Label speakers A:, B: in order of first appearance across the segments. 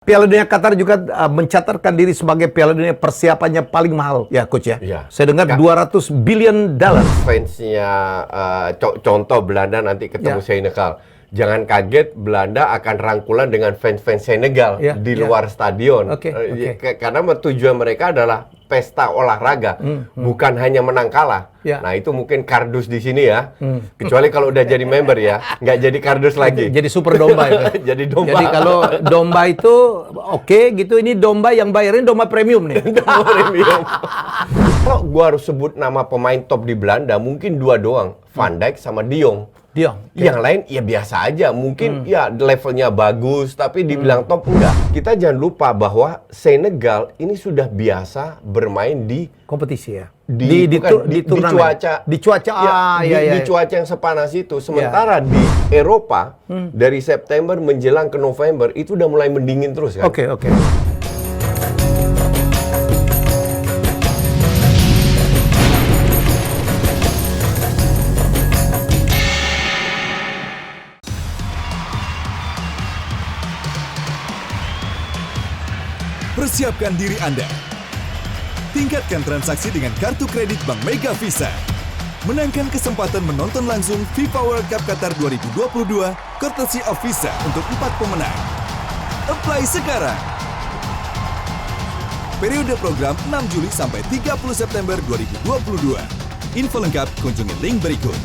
A: Piala Dunia Qatar juga mencatatkan diri sebagai Piala Dunia persiapannya paling mahal, ya Coach ya.
B: Iya.
A: Saya dengar $200 billion.
B: Fansnya contoh Belanda nanti ketemu Senegal. Jangan kaget Belanda akan rangkulan dengan fans-fans Senegal di luar stadion. Karena tujuan mereka adalah pesta olahraga, bukan hanya menang kalah. Nah itu mungkin kardus di sini ya. Kecuali kalau udah jadi member ya, nggak jadi kardus lagi.
A: Jadi super domba itu.
B: Jadi domba.
A: Jadi kalau domba itu gitu, ini domba yang bayarin domba premium nih.
B: Domba premium. Kalau gua harus sebut nama pemain top di Belanda, mungkin dua doang, Van Dijk sama De Jong. Yang lain ya biasa aja, mungkin ya levelnya bagus, tapi dibilang top enggak. Kita jangan lupa bahwa Senegal ini sudah biasa bermain di
A: kompetisi ya.
B: Di cuaca
A: di
B: cuaca yang sepanas itu. Sementara di Eropa dari September menjelang ke November itu udah mulai mendingin terus kan.
A: Oke.
C: Persiapkan diri Anda. Tingkatkan transaksi dengan kartu kredit Bank Mega Visa. Menangkan kesempatan menonton langsung FIFA World Cup Qatar 2022 courtesy of Visa untuk 4 pemenang. Apply sekarang. Periode program 6 Juli sampai 30 September 2022. Info lengkap kunjungi link berikut.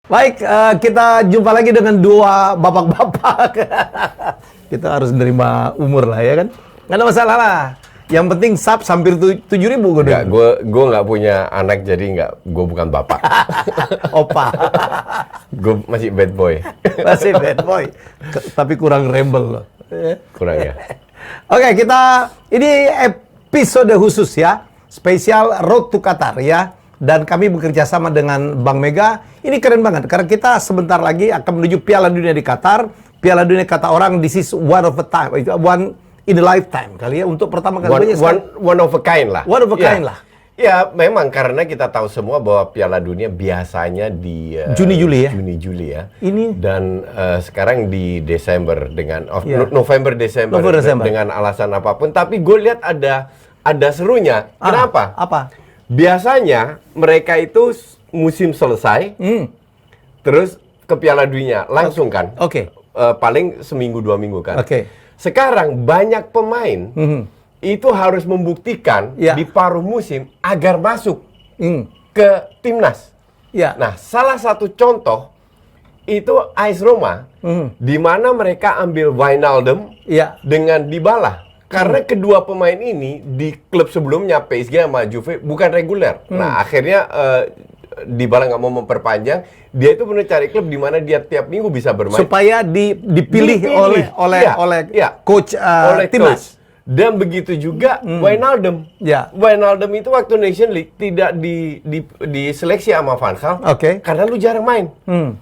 A: Baik, kita jumpa lagi dengan dua bapak-bapak. Kita harus menerima umur lah ya kan. Nggak ada masalah lah. Yang penting sub hampir 7.000
B: Enggak, gue nggak punya anak jadi gue bukan bapak.
A: Opa.
B: Gue masih bad boy.
A: Masih bad boy. Tapi kurang rebel loh.
B: Kurang ya.
A: Oke, ini episode khusus ya. Spesial Road to Qatar ya. Dan kami bekerja sama dengan Bank Mega. Ini keren banget karena kita sebentar lagi akan menuju Piala Dunia di Qatar. Piala Dunia kata orang this is one of a time, one in a lifetime kali ya, untuk pertama kali.
B: One of a kind lah.
A: One of a kind lah.
B: Ya, memang karena kita tahu semua bahwa Piala Dunia biasanya di
A: Juni-Juli ya.
B: Juni-Juli ya.
A: Ini
B: dan sekarang di Desember dengan November-Desember dengan alasan apapun. Tapi gue lihat ada serunya. Kenapa?
A: Apa?
B: Biasanya mereka itu musim selesai, terus ke Piala Dunia langsung kan. Paling seminggu 2 minggu kan. Sekarang banyak pemain itu harus membuktikan di paruh musim agar masuk ke timnas. Nah, salah satu contoh itu AS Roma, di mana mereka ambil Wijnaldum dengan Dybala. Karena kedua pemain ini di klub sebelumnya PSG sama Juve bukan reguler. Nah, akhirnya Dybala nggak mau memperpanjang, dia itu benar cari klub di mana dia tiap minggu bisa bermain
A: supaya dipilih oleh coach timnas.
B: Dan begitu juga Wijnaldum. Wijnaldum itu waktu Nation League tidak diseleksi sama Van Gaal karena lu jarang main.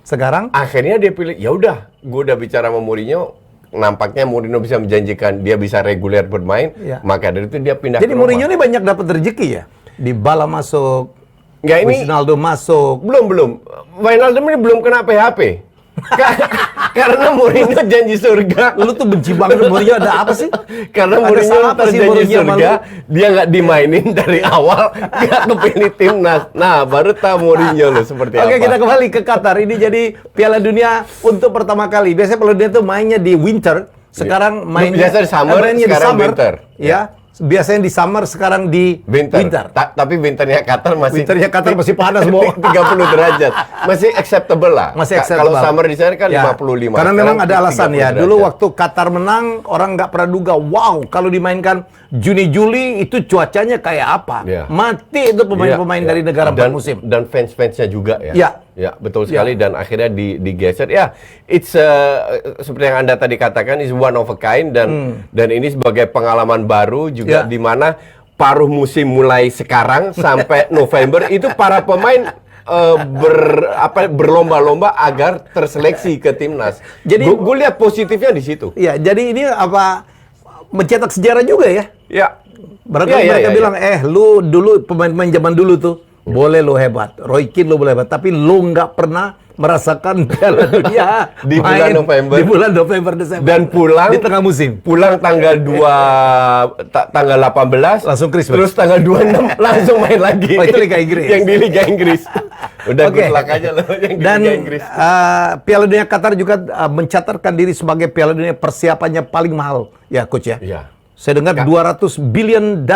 A: Sekarang
B: akhirnya dia pilih, ya udah, gue udah bicara sama Mourinho, nampaknya Mourinho bisa menjanjikan dia bisa reguler bermain, maka dari itu dia pindah.
A: Jadi Mourinho ini banyak dapat rezeki ya. Dybala masuk.
B: Nggak, ini
A: Wijnaldum masuk.
B: Belum. Wijnaldum ini belum kena PHP. Karena Mourinho janji surga.
A: Lu tuh benci banget Mourinho, ada apa sih?
B: Karena Mourinho terjanji surga, dia nggak dimainin dari awal, nggak kepilih timnas. Nah, baru tahu Mourinho lo seperti apa.
A: Oke, kita kembali ke Qatar. Ini jadi Piala Dunia untuk pertama kali. Biasanya Piala Dunia tuh mainnya di winter, sekarang mainnya
B: biasa di summer, sekarang winter.
A: Ya. Biasanya di summer, sekarang di winter.
B: Tapi winternya Qatar masih
A: panas,
B: 30 derajat. Masih acceptable lah. Kalau summer di sana kan 55.
A: Karena memang ada alasan ya. Dulu waktu Qatar menang, orang nggak pernah duga, wow, kalau dimainkan Juni-Juli itu cuacanya kayak apa. Mati itu pemain-pemain dari negara bermusim.
B: Dan fans-fansnya juga ya. Ya, betul sekali. Dan akhirnya digeser. Ya, it's seperti yang Anda tadi katakan, is one of a kind. Dan ini sebagai pengalaman baru juga, di mana paruh musim mulai sekarang sampai November itu para pemain berlomba-lomba agar terseleksi ke timnas. Jadi gue lihat positifnya di situ.
A: Ya, jadi ini mencetak sejarah juga ya. Barangkali mereka bilang, lu dulu pemain-pemain zaman dulu tuh boleh lo hebat, Roy Keane lo boleh hebat, tapi lo nggak pernah merasakan Piala Dunia
B: di bulan November.
A: Di bulan November Desember.
B: Dan pulang
A: di tengah musim.
B: Pulang tanggal 18
A: langsung Christmas.
B: Terus tanggal 26 langsung main lagi.
A: Oh, itu Liga Inggris.
B: Yang di Liga Inggris. Udah
A: Oke.
B: good luck aja loh yang di
A: Dan
B: Liga Inggris.
A: Piala Dunia Qatar juga mencatatkan diri sebagai Piala Dunia persiapannya paling mahal. Ya, Coach ya.
B: Iya.
A: Saya dengar $200 billion.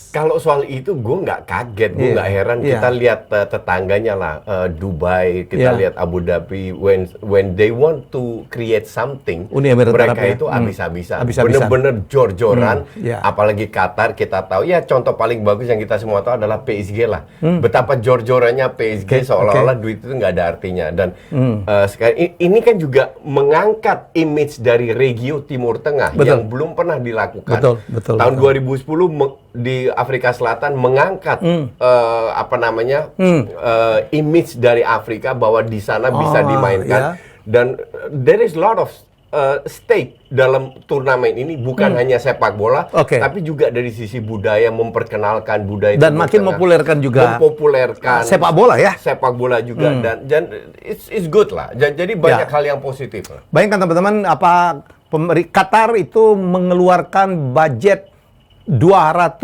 B: Kalau soal itu gue nggak kaget, gue nggak heran. Kita lihat tetangganya lah, Dubai, kita lihat Abu Dhabi. When they want to create something,
A: Uni Emirat
B: mereka
A: Arab, ya.
B: itu habis-habisan,
A: Habis-habisan.
B: bener-bener jor-joran.
A: Ya.
B: Apalagi Qatar, kita tahu ya contoh paling bagus yang kita semua tahu adalah PSG lah. Betapa jor-jorannya PSG seolah-olah duit itu nggak ada artinya. Dan sekarang ini kan juga mengangkat image dari regio Timur Tengah yang belum pernah dilakukan.
A: Betul.
B: Tahun 2010 di Afrika Selatan mengangkat image dari Afrika bahwa di sana bisa dimainkan dan there is lot of stake dalam turnamen ini, bukan hanya sepak bola, tapi juga dari sisi budaya, memperkenalkan budaya
A: dan makin mempopulerkan juga sepak bola ya,
B: sepak bola juga dan it's good lah. Jadi banyak hal yang positif.
A: Bayangkan teman-teman, Qatar itu mengeluarkan budget $200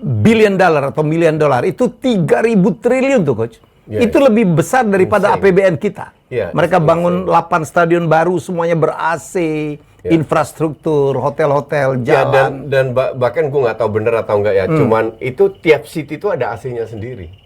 A: billion atau million dollar, itu 3.000 triliun tuh Coach. Itu lebih besar daripada APBN kita. Mereka bangun 8 stadion baru, semuanya ber-AC, infrastruktur, hotel-hotel, jalan.
B: Dan bahkan gue nggak tahu bener atau enggak ya, cuman itu tiap city itu ada AC-nya sendiri.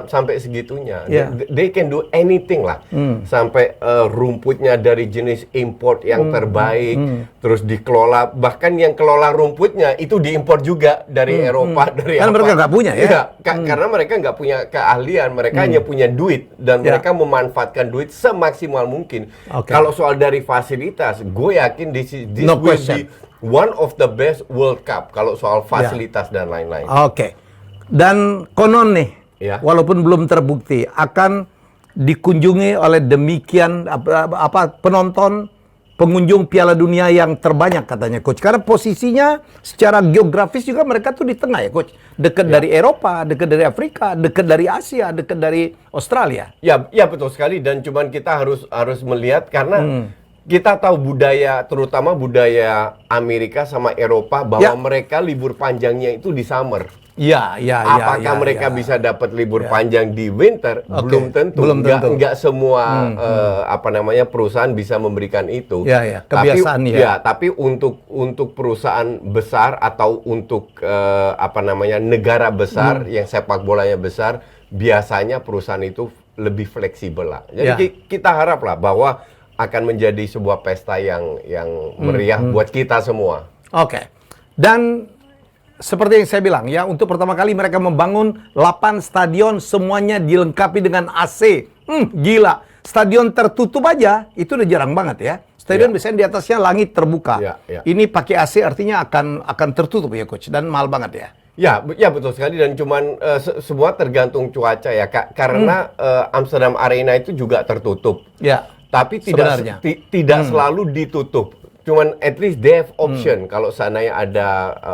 B: Sampai segitunya. They can do anything lah. Sampai rumputnya dari jenis import yang terbaik, terus dikelola. Bahkan yang kelola rumputnya itu diimpor juga dari Eropa, dari
A: karena mereka nggak punya ya.
B: Karena mereka nggak punya keahlian, mereka hanya punya duit dan mereka memanfaatkan duit semaksimal mungkin. Kalau soal dari fasilitas, gue yakin this will be one of the best World Cup kalau soal fasilitas dan lain-lain.
A: Dan konon nih, walaupun belum terbukti, akan dikunjungi oleh demikian pengunjung Piala Dunia yang terbanyak katanya Coach. Karena posisinya secara geografis juga mereka tuh di tengah ya Coach. Dekat dari Eropa, dekat dari Afrika, dekat dari Asia, dekat dari Australia.
B: Ya betul sekali, dan cuman kita harus melihat karena kita tahu budaya, terutama budaya Amerika sama Eropa, bahwa mereka libur panjangnya itu di summer. Apakah mereka bisa dapat libur panjang di winter? Belum tentu. Nggak semua perusahaan bisa memberikan itu.
A: Kebiasaan
B: tapi untuk perusahaan besar atau untuk negara besar yang sepak bolanya besar, biasanya perusahaan itu lebih fleksibel lah. Jadi kita harap lah bahwa akan menjadi sebuah pesta yang meriah buat kita semua.
A: Dan seperti yang saya bilang ya, untuk pertama kali mereka membangun 8 stadion, semuanya dilengkapi dengan AC. Gila. Stadion tertutup aja itu udah jarang banget ya. Stadion biasanya di atasnya langit terbuka. Ini pakai AC artinya akan tertutup ya Coach, dan mahal banget ya.
B: Ya betul sekali, dan cuman semua tergantung cuaca ya Kak. Karena Amsterdam Arena itu juga tertutup. Tapi tidak selalu ditutup. Cuman at least they have option. Kalau seandainya ada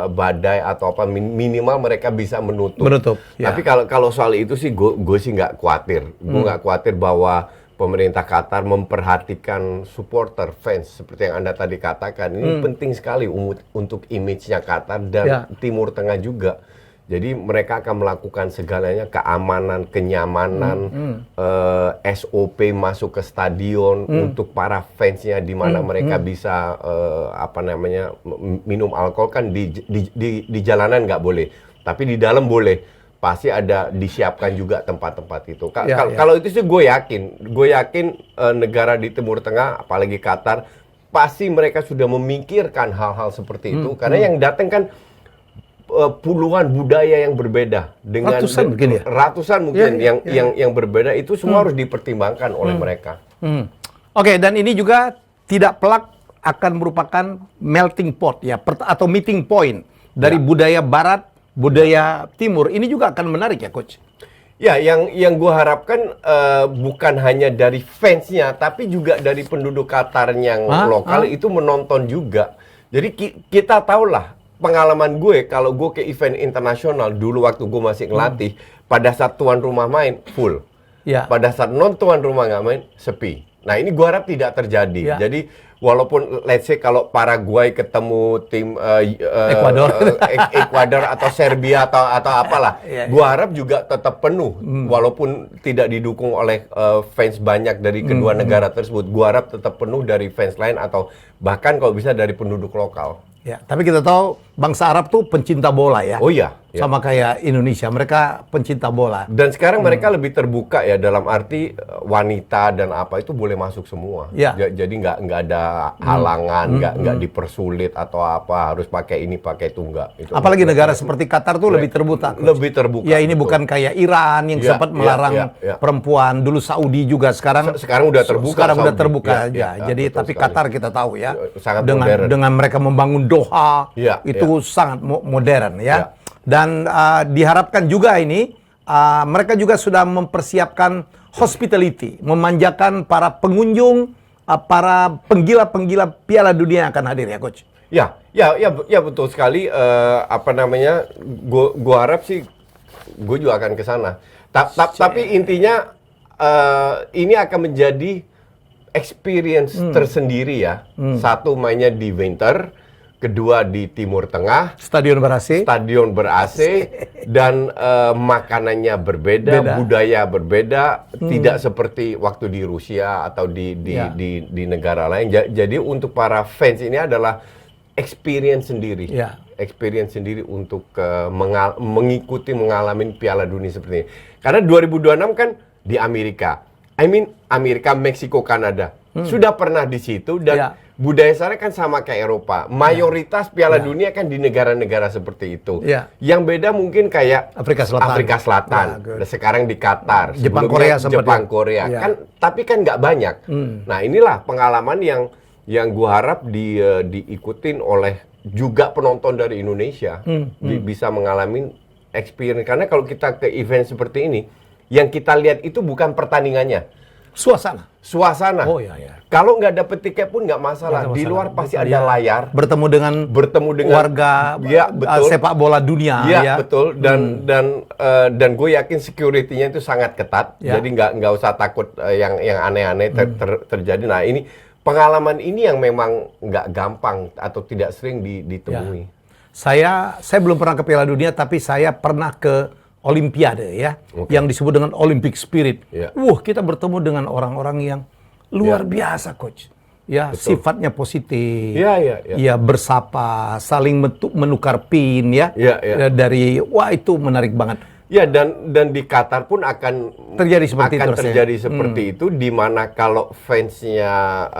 B: badai atau apa, minimal mereka bisa menutup. Tapi kalau soal itu sih gue sih nggak khawatir. Gue nggak khawatir bahwa pemerintah Qatar memperhatikan supporter, fans, seperti yang Anda tadi katakan. Ini penting sekali untuk image-nya Qatar dan Timur Tengah juga. Jadi mereka akan melakukan segalanya, keamanan, kenyamanan, SOP masuk ke stadion untuk para fansnya, di mana mereka bisa minum alkohol. Kan di jalanan nggak boleh, tapi di dalam boleh. Pasti ada disiapkan juga tempat-tempat itu. Kalau itu sih gue yakin negara di Timur Tengah, apalagi Qatar, pasti mereka sudah memikirkan hal-hal seperti itu, karena yang datang kan puluhan budaya yang berbeda, dengan ratusan mungkin yang berbeda, itu semua harus dipertimbangkan oleh mereka.
A: Dan ini juga tidak pelak akan merupakan melting pot ya, atau meeting point dari budaya Barat, budaya Timur. Ini juga akan menarik ya Coach.
B: Ya, yang gue harapkan bukan hanya dari fansnya, tapi juga dari penduduk Qatar yang lokal itu menonton juga. Jadi kita tahulah, pengalaman gue, kalau gue ke event internasional dulu waktu gue masih ngelatih, pada saat tuan rumah main full. pada saat tuan rumah nggak main, sepi. Nah ini gua harap tidak terjadi. Jadi walaupun let's say kalau Paraguay ketemu tim Ekuador atau Serbia atau apalah, gua harap juga tetap penuh walaupun tidak didukung oleh fans banyak dari kedua negara tersebut. Gua harap tetap penuh dari fans lain atau bahkan kalau bisa dari penduduk lokal.
A: Ya, tapi kita tahu bangsa Arab tuh pencinta bola ya.
B: Oh iya.
A: Sama kayak Indonesia, mereka pencinta bola.
B: Dan sekarang mereka lebih terbuka ya, dalam arti wanita dan apa itu boleh masuk semua. Jadi nggak ada halangan, nggak dipersulit atau apa harus pakai ini pakai itu nggak. Itu
A: apalagi negara seperti Qatar tuh lebih terbuka.
B: Lebih terbuka.
A: Ya ini bukan kayak Iran yang sempat melarang perempuan. Dulu Saudi juga sekarang
B: udah terbuka.
A: Sekarang udah terbuka aja. Jadi tapi sekali. Qatar kita tahu ya,
B: sangat
A: dengan mereka membangun Doha itu sangat modern ya. Dan diharapkan juga ini mereka juga sudah mempersiapkan hospitality, memanjakan para pengunjung, para penggila-penggila Piala Dunia yang akan hadir ya, Coach.
B: Ya betul sekali. Gua harap sih, gue juga akan ke sana. Tapi intinya ini akan menjadi experience tersendiri ya. Satu mainnya di winter, kedua di Timur Tengah,
A: stadion ber-AC,
B: dan makanannya berbeda, budaya berbeda, tidak seperti waktu di Rusia atau di negara lain. Jadi untuk para fans ini adalah experience sendiri, untuk mengikuti mengalami Piala Dunia seperti ini. Karena 2026 kan di Amerika, Amerika, Meksiko, Kanada sudah pernah di situ dan budaya sana kan sama kayak Eropa. Mayoritas Piala Dunia kan di negara-negara seperti itu. Yang beda mungkin kayak Afrika Selatan. Sekarang di Qatar.
A: Jepang Korea.
B: Tapi kan nggak banyak. Nah inilah pengalaman yang gua harap diikutin oleh juga penonton dari Indonesia. Bisa mengalami experience. Karena kalau kita ke event seperti ini, yang kita lihat itu bukan pertandingannya. Suasana.
A: Oh iya.
B: Kalau nggak dapet tiket pun nggak masalah. Di luar pasti ada layar.
A: Bertemu dengan warga sepak bola dunia.
B: Betul. Dan gue yakin security-nya itu sangat ketat. Jadi nggak usah takut yang aneh-aneh terjadi. Nah ini pengalaman ini yang memang nggak gampang atau tidak sering ditemui.
A: Saya belum pernah ke Piala Dunia, tapi saya pernah ke Olimpiade yang disebut dengan Olympic Spirit. Kita bertemu dengan orang-orang yang luar biasa, Coach. Sifatnya positif. Bersapa, saling menukar pin dari itu menarik banget.
B: Dan di Qatar pun akan terjadi seperti itu, di mana kalau fansnya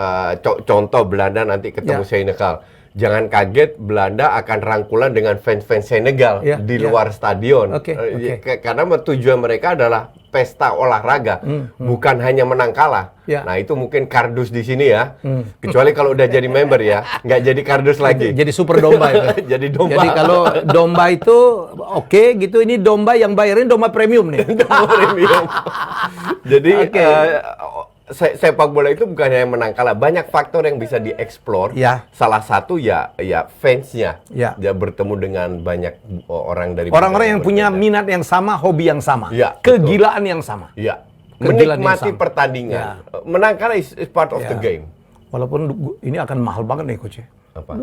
B: contoh Belanda nanti ketemu Senegal. Jangan kaget, Belanda akan rangkulan dengan fans-fans Senegal di luar stadion. Karena tujuan mereka adalah pesta olahraga, bukan hanya menang kalah. Nah itu mungkin kardus di sini ya. Kecuali kalau udah jadi member ya, nggak jadi kardus lagi.
A: Jadi super domba itu.
B: Jadi domba.
A: Jadi kalau domba itu gitu, ini domba yang bayarin domba premium nih.
B: Domba premium. Jadi sepak bola itu bukan hanya menang kalah, banyak faktor yang bisa dieksplor. Salah satu ya fansnya, bertemu dengan banyak
A: orang-orang yang punya minat yang sama, hobi yang sama, kegilaan yang sama.
B: Menikmati pertandingan. Menang kalah is part of the game.
A: Walaupun ini akan mahal banget nih, Coach.
B: Apa?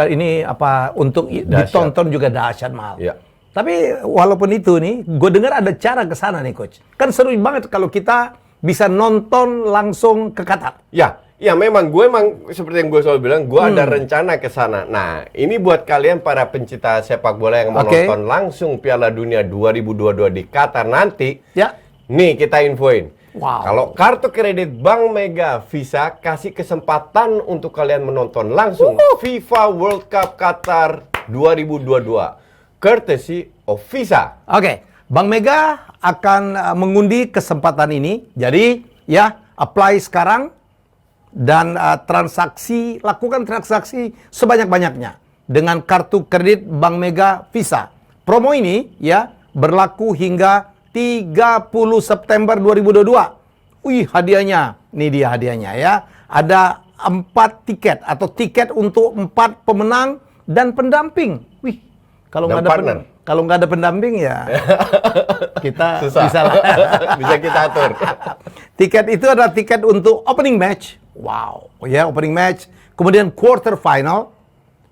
A: Ini untuk ditonton juga dahsyat mahal. Tapi walaupun itu nih, gue dengar ada cara ke sana nih, Coach. Kan seru banget kalau kita bisa nonton langsung ke Qatar.
B: Memang gue seperti yang gue selalu bilang, gue ada rencana ke sana. Nah, ini buat kalian para pencinta sepak bola yang mau nonton langsung Piala Dunia 2022 di Qatar nanti. Nih kita infoin. Kalau kartu kredit Bank Mega Visa kasih kesempatan untuk kalian menonton langsung FIFA World Cup Qatar 2022. Courtesy of Visa.
A: Bank Mega akan mengundi kesempatan ini. Jadi apply sekarang dan lakukan transaksi sebanyak-banyaknya dengan kartu kredit Bank Mega Visa. Promo ini berlaku hingga 30 September 2022. Hadiahnya. Ini dia hadiahnya Ada 4 tiket atau tiket untuk 4 pemenang dan pendamping. Kalau nggak ada pendamping ya kita
B: susah. Bisa kita atur.
A: Tiket itu adalah tiket untuk opening match. Wow, ya opening match, kemudian quarter final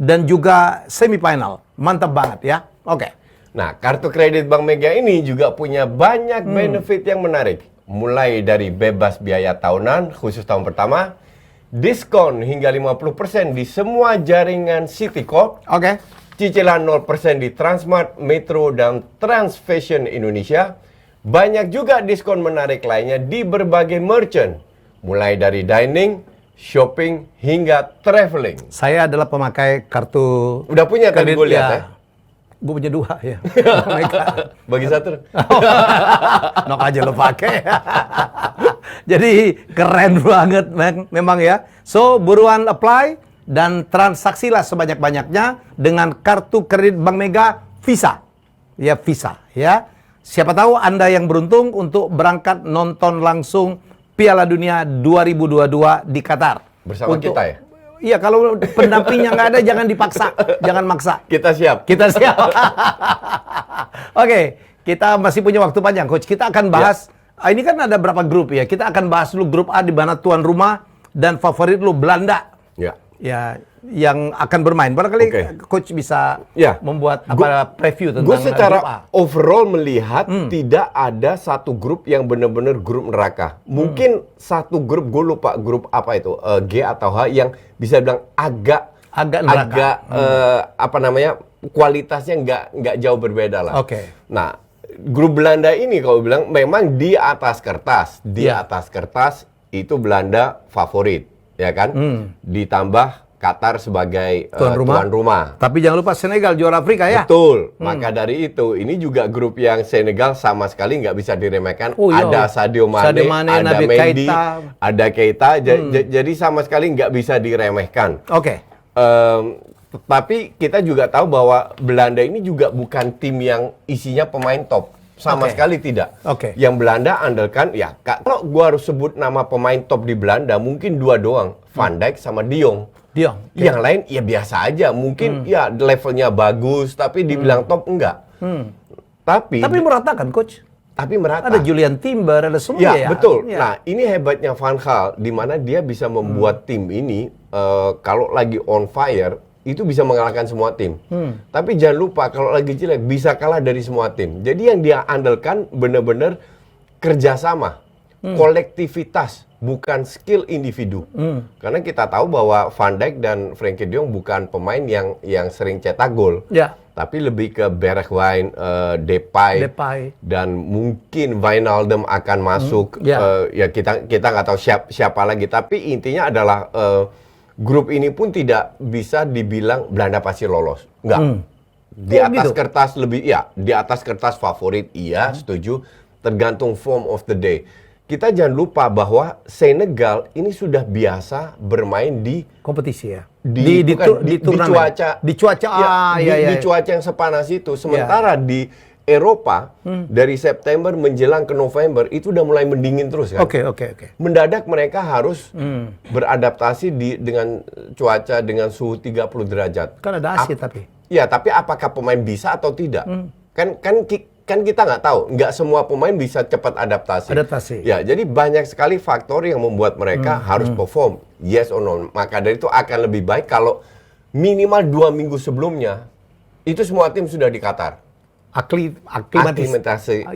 A: dan juga semifinal. Mantap banget ya. Oke.
B: Nah, kartu kredit Bank Mega ini juga punya banyak benefit yang menarik. Mulai dari bebas biaya tahunan khusus tahun pertama, diskon hingga 50% di semua jaringan Citycorp.
A: Oke.
B: Cicilan 0% di Transmart, Metro, dan Transfashion Indonesia. Banyak juga diskon menarik lainnya di berbagai merchant. Mulai dari dining, shopping, hingga traveling.
A: Saya adalah pemakai kartu
B: Udah punya tadi gue lihat ya?
A: Gue punya 2 ya.
B: Bagi satu.
A: Nok aja lo pakai. Jadi keren banget memang ya. So buruan apply dan transaksilah sebanyak-banyaknya dengan kartu kredit Bank Mega Visa. Ya Visa ya. Siapa tahu Anda yang beruntung untuk berangkat nonton langsung Piala Dunia 2022 di Qatar.
B: Bersama kita ya?
A: Iya, kalau pendampingnya nggak ada jangan dipaksa, jangan maksa.
B: Kita siap.
A: Kita siap. Oke, kita masih punya waktu panjang, Coach. Kita akan bahas, ini kan ada berapa grup ya. Kita akan bahas dulu grup A di mana tuan rumah dan favorit lu Belanda.
B: Ya.
A: Ya, yang akan bermain. Barangkali Coach bisa membuat preview tentang
B: Gue secara
A: grup A.
B: overall melihat tidak ada satu grup yang benar-benar grup neraka. Mungkin satu grup, gue lupa grup apa itu, G atau H, yang bisa bilang agak
A: neraka.
B: Apa namanya, kualitasnya nggak jauh berbeda lah.
A: Oke.
B: Nah, grup Belanda ini kalau bilang memang di atas kertas, itu Belanda favorit, ya kan? Ditambah Qatar sebagai tuan rumah.
A: Tapi jangan lupa Senegal juara Afrika ya.
B: Betul. Maka dari itu, ini juga grup yang Senegal sama sekali nggak bisa diremehkan. Ada Sadio Mane, ada
A: Naby
B: Mendy,
A: Keita.
B: ada Keita. Jadi sama sekali nggak bisa diremehkan.
A: Oke.
B: Tapi kita juga tahu bahwa Belanda ini juga bukan tim yang isinya pemain top. Sama sekali tidak. Yang Belanda andalkan, ya kalau gua harus sebut nama pemain top di Belanda, mungkin 2 doang. Van Dijk sama De Jong. Yang lain ya biasa aja. Mungkin ya levelnya bagus, tapi dibilang top enggak. Tapi
A: merata kan, Coach?
B: Tapi merata.
A: Ada Julian Timber, ada semua ya.
B: Betul. Ya. Nah, ini hebatnya Van Gaal, di mana dia bisa membuat tim ini, kalau lagi on fire, itu bisa mengalahkan semua tim. Tapi jangan lupa, kalau lagi jelek, bisa kalah dari semua tim. Jadi yang dia andalkan benar-benar kerjasama, kolektivitas, bukan skill individu. Karena kita tahu bahwa Van Dijk dan Frenkie de Jong bukan pemain yang sering cetak gol. Tapi lebih ke Bergwijn, Depay, dan mungkin Wijnaldum akan masuk. Ya kita nggak tahu siapa lagi. Tapi intinya adalah grup ini pun tidak bisa dibilang Belanda pasti lolos. Enggak. Di atas kertas di atas kertas favorit, setuju. Tergantung form of the day. Kita jangan lupa bahwa Senegal ini sudah biasa bermain di
A: kompetisi ya.
B: Di cuaca.
A: Di cuaca.
B: Di cuaca yang sepanas itu. Sementara di Eropa dari September menjelang ke November itu udah mulai mendingin terus kan.
A: Oke.
B: Mendadak mereka harus beradaptasi dengan cuaca dengan suhu 30 derajat.
A: Kan ada AC tapi.
B: Ya, tapi apakah pemain bisa atau tidak? Kan kita nggak tahu, nggak semua pemain bisa cepat adaptasi. Ya, jadi banyak sekali faktor yang membuat mereka harus perform, yes or no. Maka dari itu akan lebih baik kalau minimal 2 minggu sebelumnya itu semua tim sudah di Qatar. Aklimatasi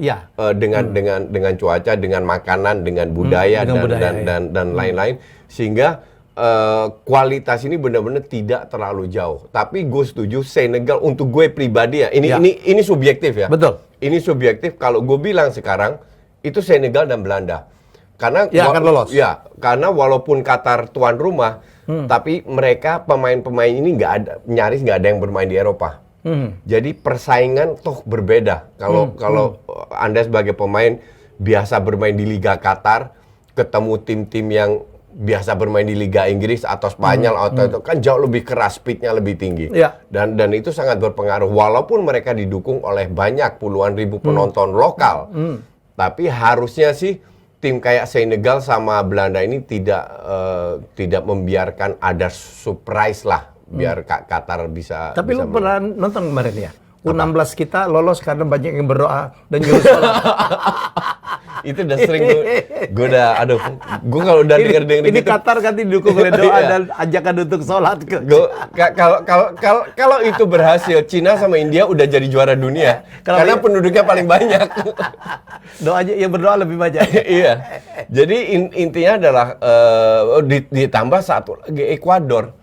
B: dengan cuaca, dengan makanan, dengan budaya dan lain-lain, sehingga kualitas ini benar-benar tidak terlalu jauh. Tapi gue setuju Senegal untuk gue pribadi ya. Ini subjektif ya.
A: Betul.
B: Ini subjektif. Kalau gue bilang sekarang itu Senegal dan Belanda. Karena
A: akan lolos.
B: Ya, karena walaupun Qatar tuan rumah, tapi mereka pemain-pemain ini nyaris nggak ada yang bermain di Eropa. Jadi persaingan toh berbeda. Kalau Anda sebagai pemain biasa bermain di Liga Qatar, ketemu tim-tim yang biasa bermain di Liga Inggris atau Spanyol atau itu kan jauh lebih keras, speednya lebih tinggi. Dan itu sangat berpengaruh. Walaupun mereka didukung oleh banyak puluhan ribu penonton lokal, tapi harusnya sih tim kayak Senegal sama Belanda ini tidak membiarkan ada surprise lah, biar Qatar bisa.
A: Tapi lu pernah nonton kemarin ya? U16 kita lolos karena banyak yang berdoa dan nyuruh sholat.
B: Itu udah sering gue udah, aduh, gue kalau udah denger
A: Ini
B: gitu,
A: Qatar kan didukung oleh doa
B: Iya.
A: dan ajakan untuk sholat.
B: kalau itu berhasil, Cina sama India udah jadi juara dunia karena penduduknya paling banyak.
A: Doanya yang berdoa lebih banyak.
B: Iya. Jadi intinya adalah ditambah satu lagi Ekuador.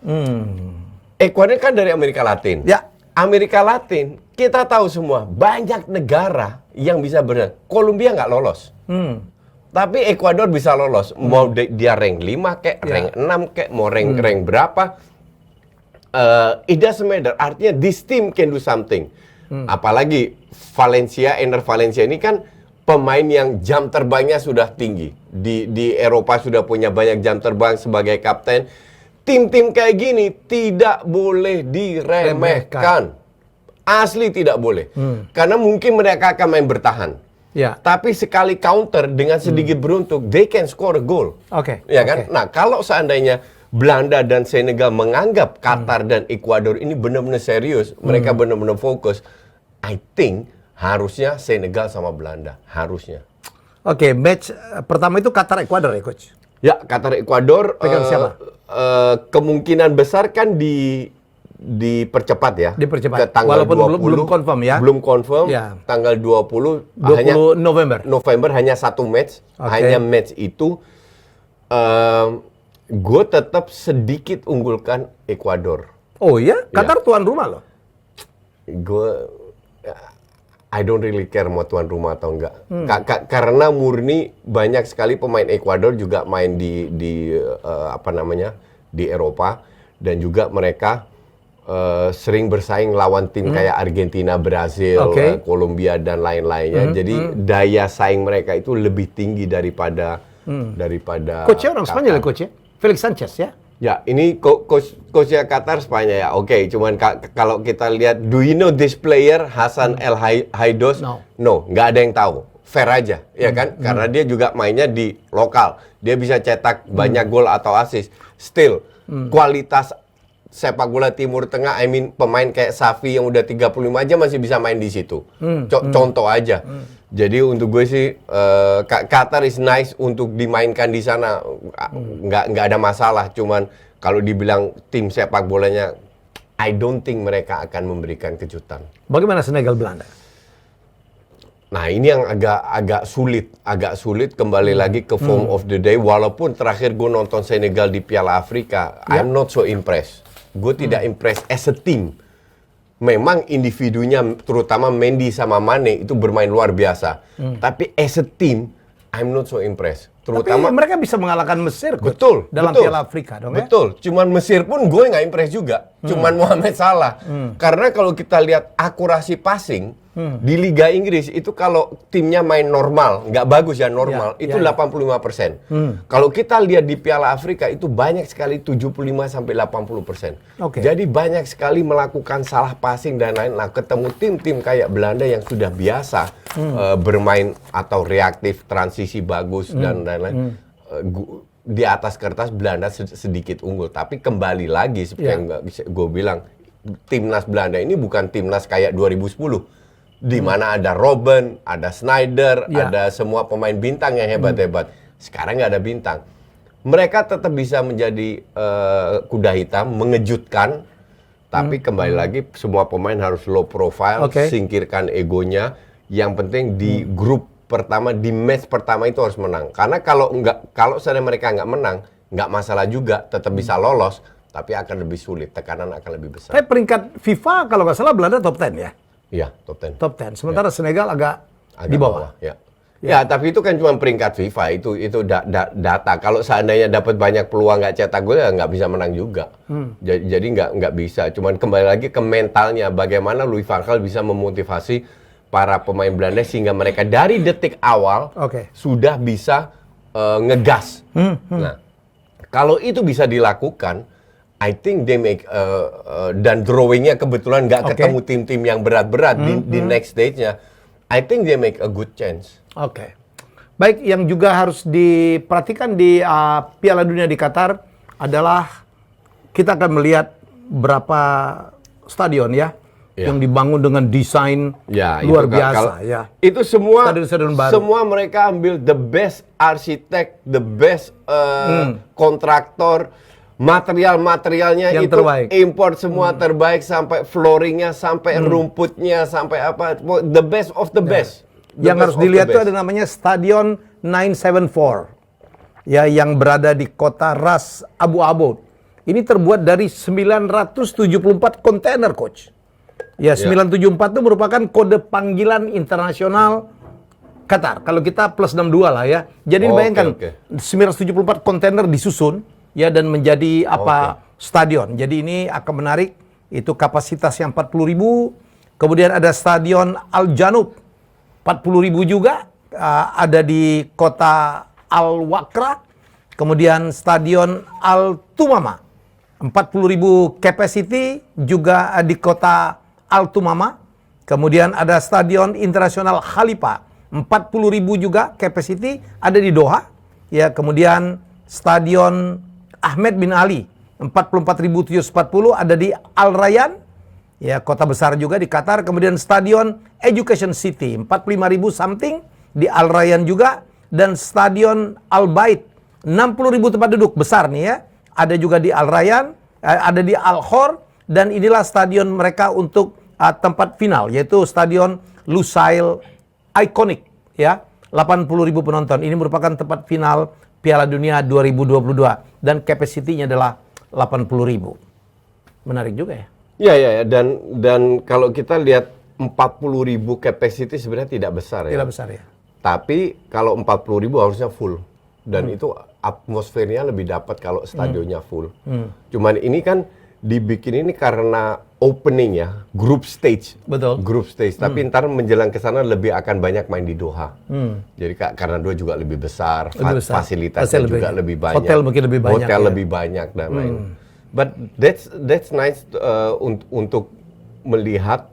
B: Ekuador kan dari Amerika Latin.
A: Ya.
B: Amerika Latin, kita tahu semua banyak negara yang bisa berenang. Kolombia nggak lolos. Tapi Ekuador bisa lolos. Mau dia rank 5 kek, rank 6 kek, mau rank berapa. It doesn't matter. Artinya this team can do something. Apalagi Ener Valencia ini kan pemain yang jam terbangnya sudah tinggi. Di Eropa sudah punya banyak jam terbang sebagai kapten. Tim-tim kayak gini tidak boleh diremehkan. Asli tidak boleh. Karena mungkin mereka akan main bertahan.
A: Ya.
B: Tapi sekali counter dengan sedikit beruntung, they can score a goal.
A: Oke.
B: Ya kan? Nah, kalau seandainya Belanda dan Senegal menganggap Qatar dan Ekuador ini benar-benar serius, mereka benar-benar fokus, I think harusnya Senegal sama Belanda. Harusnya.
A: Oke, match pertama itu Qatar Ekuador ya, Coach?
B: Ya, Qatar Ekuador
A: Pegang siapa?
B: Kemungkinan besar kan dipercepat ya.
A: Dipercepat.
B: Ke tanggal
A: Walaupun
B: 20,
A: belum confirm ya.
B: Belum confirm.
A: Ya.
B: Tanggal 20
A: November
B: hanya satu match.
A: Oke.
B: Hanya match itu gue tetap sedikit unggulkan Ekuador.
A: Oh ya? Qatar tuan rumah loh.
B: Gue I don't really care mau tuan rumah atau enggak. Karena murni banyak sekali pemain Ekuador juga main di Eropa, dan juga mereka sering bersaing lawan tim kayak Argentina, Brazil, Kolombia dan lain-lainnya. Jadi daya saing mereka itu lebih tinggi daripada
A: Coachnya orang
B: Qatar.
A: Spanyol ya, Coach ya? Felix Sanchez ya?
B: Ya, ini coachnya Qatar Spanyol ya. Oke, cuman kalau kita lihat, do you know this player Hasan El Haidos? No, nggak ada yang tahu. Fair aja, ya kan? Karena dia juga mainnya di lokal. Dia bisa cetak banyak gol atau assist. Still, kualitas sepak bola Timur Tengah, pemain kayak Safi yang udah 35 aja masih bisa main di situ. Contoh aja. Jadi untuk gue sih Qatar is nice untuk dimainkan di sana, nggak ada masalah. Cuman kalau dibilang tim sepak bolanya, I don't think mereka akan memberikan kejutan.
A: Bagaimana Senegal Belanda?
B: Nah, ini yang agak sulit kembali lagi ke form of the day. Walaupun terakhir gue nonton Senegal di Piala Afrika, I'm not so impressed. Gue tidak impressed as a team. Memang individunya, terutama Mendy sama Mane itu bermain luar biasa. Tapi as a team, I'm not so impressed. Terutama
A: tapi mereka bisa mengalahkan Mesir, Coach,
B: betul
A: dalam
B: betul,
A: Piala Afrika dong ya?
B: Betul. Cuman Mesir pun gue nggak impress juga. Cuman Mohamed Salah. Karena kalau kita lihat akurasi passing di Liga Inggris itu, kalau timnya main normal, nggak bagus ya, normal, itu 85%. Kalau kita lihat di Piala Afrika itu banyak sekali 75-80%. Jadi banyak sekali melakukan salah passing dan lain. Nah, ketemu tim-tim kayak Belanda yang sudah biasa bermain atau reaktif, transisi bagus dan lain-lain. Di atas kertas Belanda sedikit unggul, tapi kembali lagi seperti yang gue bilang, timnas Belanda ini bukan timnas kayak 2010. Di mana ada Robben, ada Sneijder, ada semua pemain bintang yang hebat-hebat. Sekarang nggak ada bintang. Mereka tetap bisa menjadi kuda hitam, mengejutkan. Tapi kembali lagi, semua pemain harus low profile, singkirkan egonya. Yang penting di grup pertama, di match pertama itu harus menang. Karena kalau seandainya mereka nggak menang, nggak masalah juga, tetap bisa lolos. Tapi akan lebih sulit, tekanan akan lebih besar.
A: Tapi peringkat FIFA kalau nggak salah Belanda top 10 ya?
B: Iya, top 10.
A: Top 10. Sementara Senegal agak di bawah.
B: Ya, tapi itu kan cuma peringkat FIFA, itu data. Kalau seandainya dapat banyak peluang nggak cetak gol, ya nggak bisa menang juga. Jadi nggak bisa. Cuman kembali lagi ke mentalnya, bagaimana Louis van Gaal bisa memotivasi para pemain Belanda sehingga mereka dari detik awal sudah bisa ngegas. Nah, kalau itu bisa dilakukan, I think they make dan drawingnya kebetulan nggak ketemu tim-tim yang berat-berat di next stage-nya. I think they make a good chance.
A: Baik, yang juga harus diperhatikan di Piala Dunia di Qatar adalah kita akan melihat berapa stadion ya yang dibangun dengan desain luar biasa.
B: Itu semua
A: stadion baru.
B: Semua mereka ambil the best arsitek, the best kontraktor, materialnya
A: yang
B: itu
A: terbaik.
B: Import semua terbaik, sampai flooringnya, sampai rumputnya, sampai apa, the best of the best.
A: Yang harus dilihat itu ada namanya Stadion 974, ya, yang berada di kota Ras Abu Abud. Ini terbuat dari 974 kontainer, coach. Ya, 974 itu merupakan kode panggilan internasional Qatar. Kalau kita plus 62 lah ya. Jadi bayangkan 974 kontainer disusun ya dan menjadi stadion. Jadi ini akan menarik. Itu kapasitasnya 40.000. Kemudian ada Stadion Al Janub 40.000 juga, ada di kota Al Wakra. Kemudian Stadion Al Tumama 40.000 capacity juga di kota Al Tumama. Kemudian ada Stadion Internasional Khalifa 40.000 juga capacity, ada di Doha. Ya, kemudian Stadion Ahmed bin Ali 44.740 ada di Al Rayyan. Ya, kota besar juga di Qatar. Kemudian Stadion Education City 45.000 something di Al Rayyan juga, dan Stadion Al Bait 60.000 tempat duduk besar nih ya. Ada juga di Al Rayyan, ada di Al Khor, dan inilah stadion mereka untuk tempat final, yaitu Stadion Lusail Iconic ya, 80.000 penonton. Ini merupakan tempat final Piala Dunia 2022 dan kapasitinya adalah 80.000. Menarik juga ya.
B: Ya, dan kalau kita lihat 40.000 capacity sebenarnya tidak besar ya.
A: Tidak besar ya.
B: Tapi kalau 40.000 harusnya full, dan itu atmosfernya lebih dapat kalau stadionnya full. Cuman ini kan dibikin ini karena opening ya, group stage.
A: Betul.
B: Group stage. Tapi ntar menjelang ke sana lebih akan banyak main di Doha. Jadi karena Doha juga lebih besar, fasilitasnya juga lebih banyak.
A: Hotel mungkin lebih banyak.
B: Hotel lebih banyak dan lain. But that's nice untuk melihat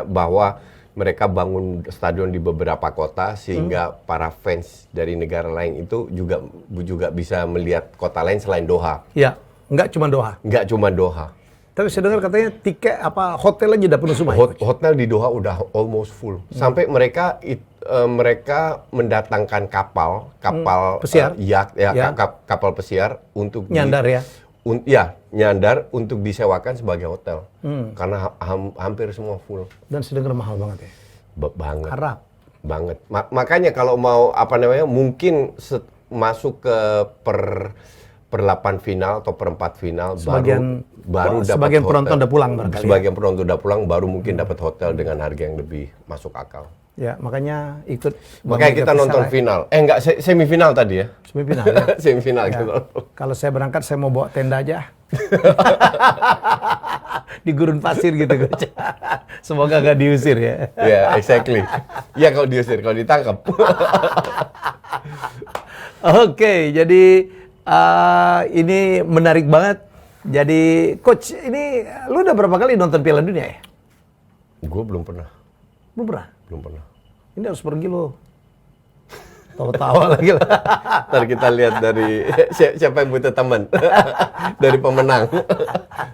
B: bahwa mereka bangun stadion di beberapa kota sehingga para fans dari negara lain itu juga bisa melihat kota lain selain Doha.
A: Ya, nggak cuma Doha.
B: Nggak cuma Doha.
A: Tapi saya dengar katanya tiket hotel aja udah penuh semua.
B: Hotel di Doha udah almost full. Sampai mereka mendatangkan kapal
A: pesiar,
B: kapal pesiar untuk
A: nyandar
B: nyandar untuk disewakan sebagai hotel. Karena hampir semua full.
A: Dan saya dengar mahal banget ya.
B: Banget.
A: Arab.
B: Banget. Makanya kalau mau mungkin masuk ke per 8 final atau per 4 final baru dapat
A: sebagian
B: hotel.
A: Penonton udah pulang barangkali.
B: Sebagian penonton udah pulang baru mungkin dapat hotel dengan harga yang lebih masuk akal.
A: Ya, makanya
B: Makanya kita nonton final. Enggak, semifinal tadi ya.
A: Semifinal ya.
B: Semifinal
A: ya.
B: gitu.
A: Kalau saya berangkat saya mau bawa tenda aja. Di gurun pasir gitu, Coach. Semoga nggak diusir ya.
B: Ya, exactly. Ya kalau diusir, kalau ditangkap.
A: Oke, jadi ini menarik banget. Jadi, Coach, ini lu udah berapa kali nonton Piala Dunia ya?
B: Gue belum pernah.
A: Belum pernah?
B: Belum pernah.
A: Ini harus pergi lo. Tawa-tawa lagi lah.
B: Ntar kita lihat dari siapa yang butuh teman. Dari pemenang.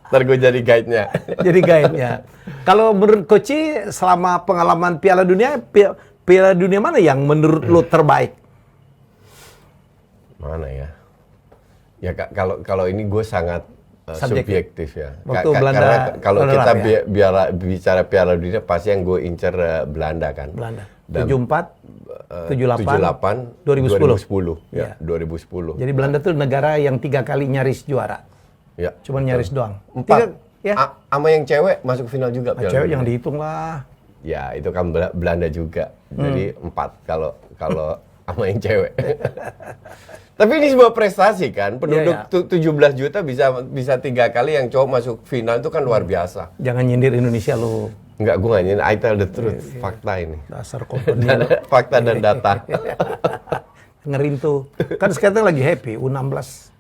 B: Ntar gue jadi guide-nya.
A: Jadi guide-nya. Kalau menurut Coach, selama pengalaman Piala Dunia mana yang menurut lo terbaik?
B: Mana ya? Ya kalau ini gue sangat subjektif ya.
A: Waktu Belanda,
B: karena kalau kita bicara Piala Dunia pasti yang gue incer Belanda kan.
A: Belanda. 74, 78, 2010.
B: Ya, 2010.
A: Jadi Belanda tuh negara yang 3 kali nyaris juara.
B: Ya.
A: Cuman nyaris doang.
B: 4. Ya. Sama yang cewek masuk final juga.
A: Cewek yang dihitung lah.
B: Ya, itu kan Belanda juga. Jadi 4 kalau sama yang cewek. Tapi ini sebuah prestasi kan, penduduk 17 juta bisa 3 kali yang cowok masuk final itu kan luar biasa.
A: Jangan nyindir Indonesia lo.
B: Enggak, gue nggak nyindir, I tell the truth, fakta ini.
A: Dasar komponi.
B: Fakta dan data.
A: Ngerin tuh. Kan sekarang lagi happy, U16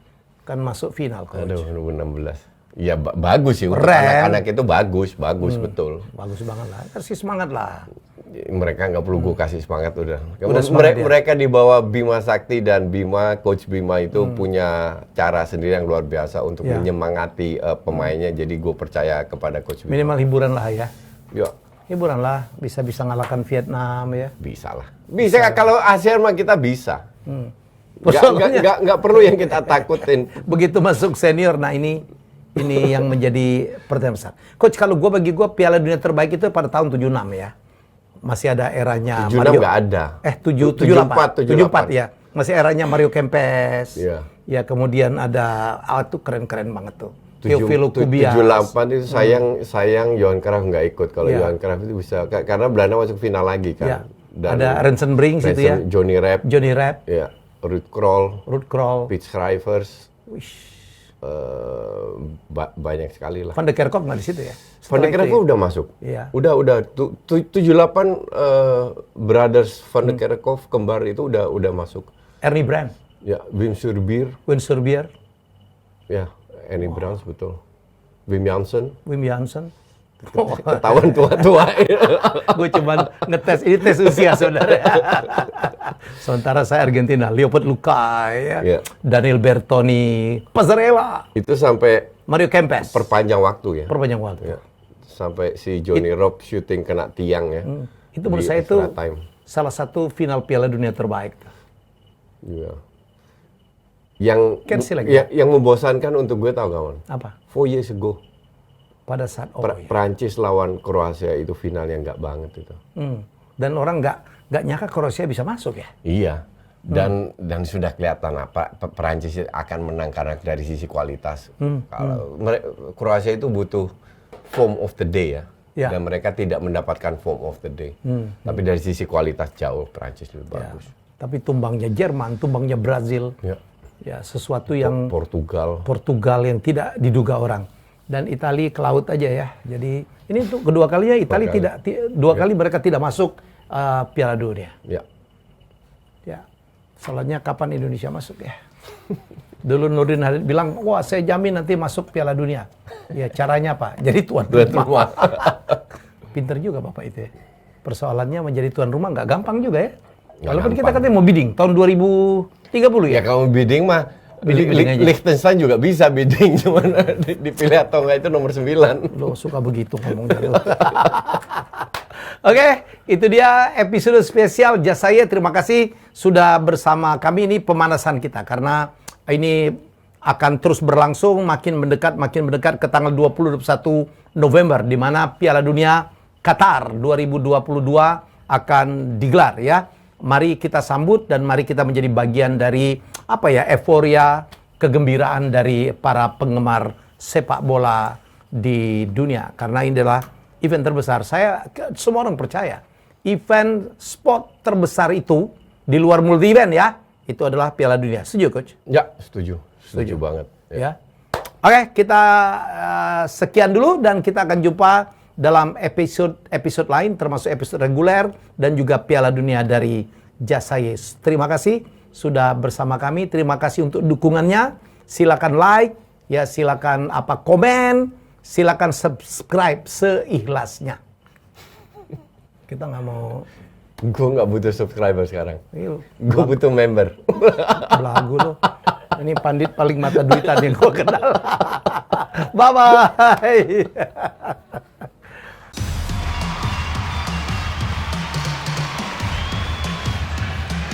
A: kan masuk final, Coach.
B: Aduh, U16. Ya
A: bagus
B: bagus sih, untuk anak-anak itu bagus betul.
A: Bagus banget lah, kasih semangat lah.
B: mereka nggak perlu gue kasih semangat udah
A: semangat
B: mereka di bawah Bima Sakti dan Coach Bima itu punya cara sendiri yang luar biasa untuk menyemangati pemainnya. Jadi gue percaya kepada Coach Bima.
A: Minimal hiburan lah ya.
B: Ya.
A: Hiburan lah, bisa ngalahkan Vietnam ya.
B: Bisa lah. Bisa kalau ASEAN mah kita bisa. Nggak perlu yang kita takutin.
A: Begitu masuk senior, nah ini yang menjadi pertanyaan besar. Coach, kalau bagi gue Piala Dunia terbaik itu pada tahun 76 ya. Masih ada eranya
B: 76
A: Mario.
B: nggak ada.
A: 74 ya. Masih eranya Mario Kempes.
B: Iya.
A: Ya, kemudian ada tuh keren-keren banget tuh. Teofilo Kubias.
B: 78 itu sayang Johan Cruyff nggak ikut. Kalau Johan Cruyff itu bisa karena Belanda masuk final lagi kan.
A: Ya. Ada Rensenbrink itu ya.
B: Johnny Rep.
A: Ya.
B: Ruud Krol.
A: Piet
B: Schrijvers. Banyak sekali lah.
A: Van de Kerkhoff nggak di situ ya?
B: Van de Kerkhoff udah masuk.
A: Iya.
B: Udah 78 brothers Van de Kerkhoff kembar itu udah masuk.
A: Ernie Brand.
B: Ya, Wim Surbier. Ya, Ernie Brand betul. Wim Jansen. Ketahuan tua-tua.
A: Gue cuma ngetes, ini tes usia saudara. Sementara saya Argentina, Leopold Lukai, Daniel Bertoni, Passarella.
B: Itu sampai
A: Mario Kempes.
B: Perpanjang waktu ya.
A: Ya.
B: Sampai si Johnny Rep syuting kena tiang ya.
A: Itu menurut saya itu salah satu final Piala Dunia terbaik.
B: Iya. Yang membosankan untuk gue tahu kawan.
A: Apa?
B: 4 years ago.
A: Pada saat
B: Prancis lawan Kroasia itu finalnya nggak banget itu.
A: Dan orang nggak nyangka Kroasia bisa masuk ya.
B: Iya. Dan sudah kelihatan Prancis akan menang karena dari sisi kualitas. Kalau Kroasia itu butuh form of the day ya. Dan mereka tidak mendapatkan form of the day. Tapi dari sisi kualitas jauh Prancis lebih bagus.
A: Tapi tumbangnya Jerman, tumbangnya Brazil. Ya, sesuatu yang Portugal yang tidak diduga orang. Dan Italia ke laut aja ya. Jadi ini untuk kedua kalinya Italia dua kali mereka tidak masuk Piala Dunia. Ya. Soalnya kapan Indonesia masuk ya? Dulu Nurdin Halid bilang, wah saya jamin nanti masuk Piala Dunia. Ya caranya apa? Jadi tuan rumah. Pinter juga Bapak itu ya. Persoalannya menjadi tuan rumah nggak gampang juga ya. Walaupun kita katanya mau bidding tahun 2030 ya.
B: Ya kalau bidding mah Liechtenstein juga bisa bidding, cuman dipilih atau enggak itu nomor 9.
A: Lo suka begitu ngomongnya. Oke, itu dia episode spesial Jasaya. Terima kasih sudah bersama kami. Ini pemanasan kita karena ini akan terus berlangsung makin mendekat ke tanggal 21 November di mana Piala Dunia Qatar 2022 akan digelar ya. Mari kita sambut dan mari kita menjadi bagian dari euforia, kegembiraan dari para penggemar sepak bola di dunia. Karena ini adalah event terbesar. Semua orang percaya event sport terbesar itu di luar multi event ya, itu adalah Piala Dunia. Setuju Coach?
B: Ya, setuju banget.
A: Ya. Oke, kita sekian dulu dan kita akan jumpa dalam episode lain termasuk episode reguler dan juga Piala Dunia dari Jasayes. Terima kasih sudah bersama kami. Terima kasih untuk dukungannya. Silakan like, ya silakan komen, silakan subscribe seikhlasnya. Kita nggak mau.
B: Gue nggak butuh subscriber sekarang. Gue butuh member.
A: Belagu lo. Ini pandit paling mata duitan yang gue kenal. Bye-bye.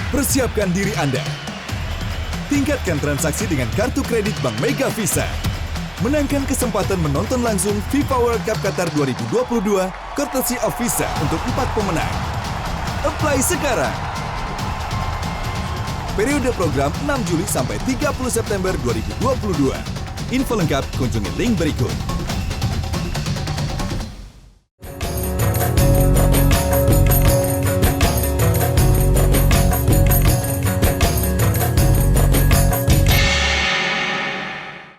C: Persiapkan diri Anda. Tingkatkan transaksi dengan kartu kredit Bank Mega Visa. Menangkan kesempatan menonton langsung FIFA World Cup Qatar 2022 courtesy of Visa untuk 4 pemenang. Apply sekarang. Periode program 6 Juli sampai 30 September 2022. Info lengkap kunjungi link berikut.